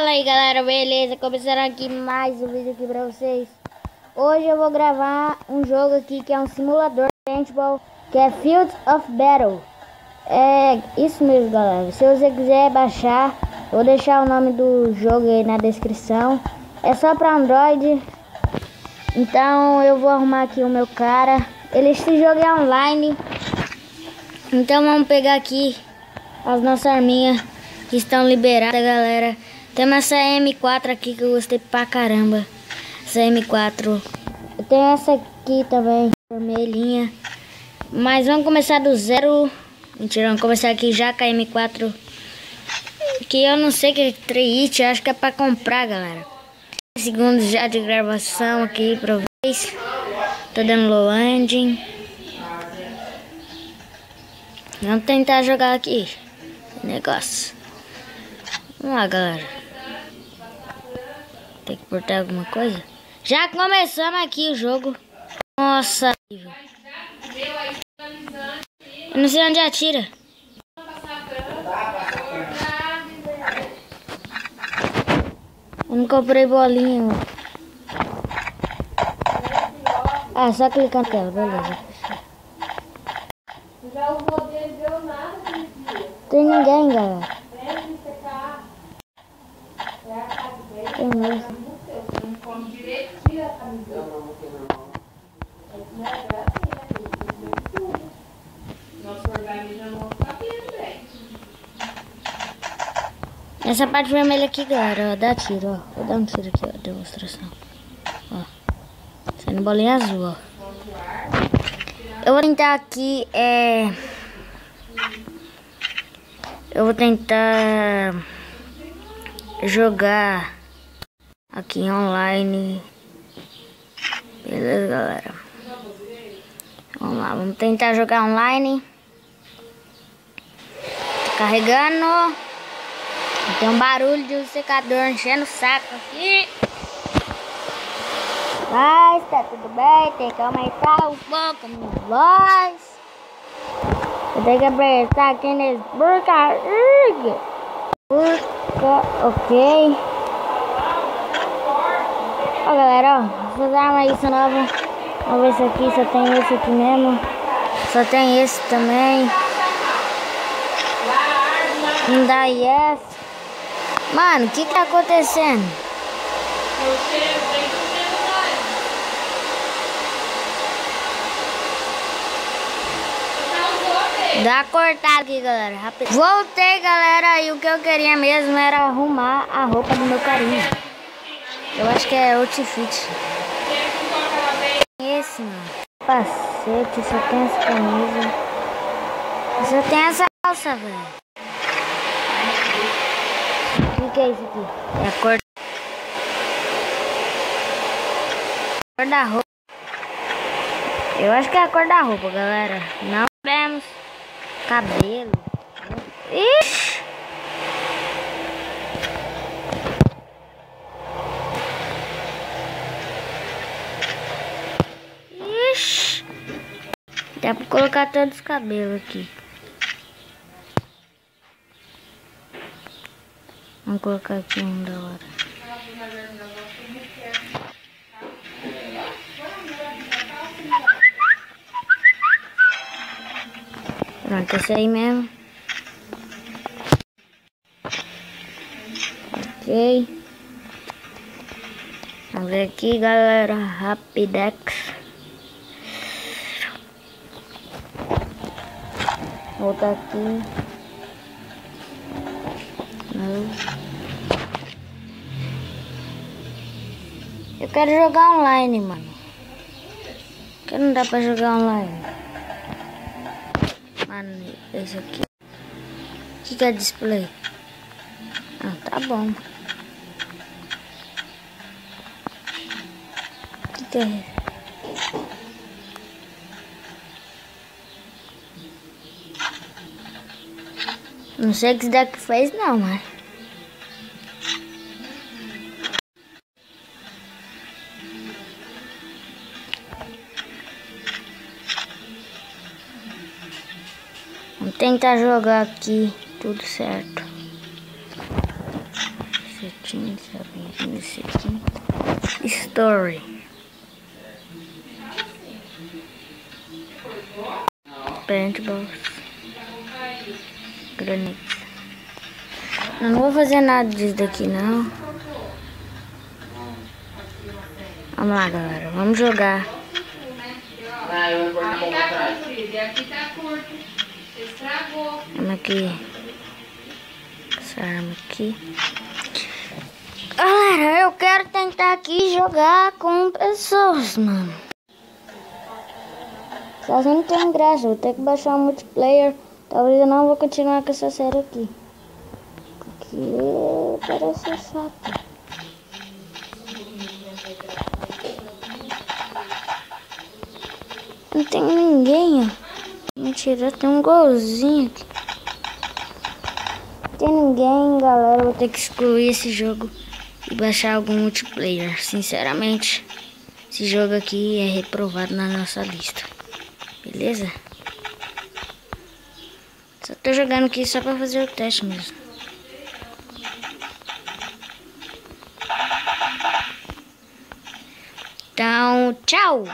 Fala aí galera, beleza? Começando aqui mais um vídeo aqui pra vocês. Hoje eu vou gravar um jogo aqui que é um simulador de paintball, que é Fields of Battle. É isso mesmo galera, se você quiser baixar, eu vou deixar o nome do jogo aí na descrição. É só pra Android. Então eu vou arrumar aqui o meu cara. Esse jogo é online. Então vamos pegar aqui as nossas arminhas que estão liberadas, galera. Temos essa M4 aqui que eu gostei pra caramba. Essa M4. Eu tenho essa aqui também, vermelhinha. Mas vamos começar do zero. Mentira, vamos começar aqui já com a M4. Que eu não sei que é Treat, acho que é pra comprar, galera. Segundos já de gravação aqui pra vocês. Tô dando loading. Vamos tentar jogar aqui negócio. Vamos lá, galera. Tem que cortar alguma coisa. Já começamos aqui o jogo. Nossa. Eu não sei onde atira. Eu não comprei bolinha. Ah, só clicar naquela, beleza. Já o modelo deu nada aquele dia. Tem ninguém, galera. Tem mesmo. Você não come direito, tira a camiseta. Nosso organismo não está bem. Essa parte vermelha aqui, galera, ó, dá tiro, ó. Vou dar um tiro aqui, ó, demonstração. Ó. Saindo bolinha azul, ó. Eu vou tentar aqui, eu vou tentar jogar aqui online. Beleza, galera? Vamos lá, vamos tentar jogar online. Tô carregando. Tem um barulho de um secador enchendo o saco aqui. Mas tá tudo bem, tem que aumentar um pouco a minha voz. Eu tenho que apertar aqui nesse burca, ok. Ó galera, ó, essas armas aí são novas. Vamos ver esse aqui, só tem esse aqui mesmo. Só tem esse também. Não dá yes. Mano, o que tá acontecendo? Dá cortada aqui, galera. Rápido. Voltei, galera. E o que eu queria mesmo era arrumar a roupa do meu carinho. Eu acho que é outfit. Esse, mano. Capacete, só tem essa camisa. Só tem essa calça, velho. O que é isso aqui? É a cor da roupa. Eu acho que é a cor da roupa, galera. Não sabemos. Cabelo. Ixi. Ixi. Dá pra colocar todos os cabelos aqui. Vamos colocar aqui um da hora. Pronto, esse aí mesmo. Ok. Vamos ver aqui, galera. Rapidex. Voltar aqui. Não. Eu quero jogar online, mano. Que não dá pra jogar online. Mano, esse aqui. O que é display? Ah, tá bom. O que é? Não sei o que isso daqui fez não, mas. Vamos tentar jogar aqui tudo certo. Settings, abrir settings. Story. Paintballs. Granites. Não vou fazer nada disso daqui não. Vamos lá, galera. Vamos jogar. Aqui tá curto. Estragou. Vamos aqui. Essa arma aqui. Galera, eu quero tentar aqui jogar com pessoas, mano. Sozinho não tem graça. Vou ter que baixar um multiplayer. Talvez eu não vou continuar com essa série aqui. Porque parece chato. Não tem ninguém, ó. Mentira, tem um golzinho aqui. Não tem ninguém, galera. Vou ter que excluir esse jogo e baixar algum multiplayer. Sinceramente, esse jogo aqui é reprovado na nossa lista. Beleza? Só tô jogando aqui só pra fazer o teste mesmo. Então, tchau!